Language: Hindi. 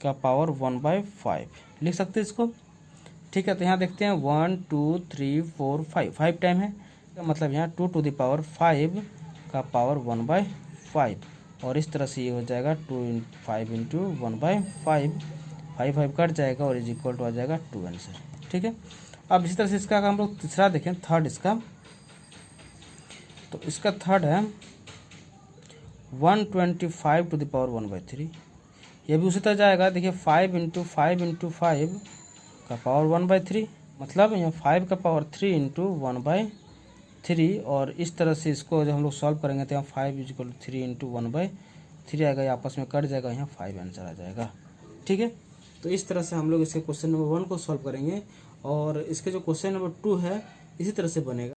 का पावर 1/5 लिख सकते हैं इसको। ठीक है, तो यहाँ देखते हैं 1 2 3 4 5 5 टाइम है, मतलब यहाँ 2 टू द पावर 5 का पावर 1/5, और इस तरह से ये हो जाएगा 5 इंटू 1/5, 5 कट जाएगा और इज इक्वल टू आ जाएगा 2 आंसर। ठीक है, अब इसी तरह से इसका हम लोग तीसरा देखें, थर्ड इसका, तो इसका थर्ड है 125 टू द पावर 1/3। ये भी उसी तरह जाएगा, देखिए 5 इंटू 5 का पावर 1/3, मतलब यहाँ 5 का पावर 3 इंटू 1/3, और इस तरह से इसको जब हम लोग सॉल्व करेंगे तो यहाँ 5 इज इक्वल टू 3 इंटू 1/3 आएगा, ये आपस में कट जाएगा, यहाँ 5 आंसर आ जाएगा। ठीक है, तो इस तरह से हम लोग इसके क्वेश्चन नंबर 1 को सॉल्व करेंगे, और इसके जो क्वेश्चन नंबर 2 है इसी तरह से बनेगा।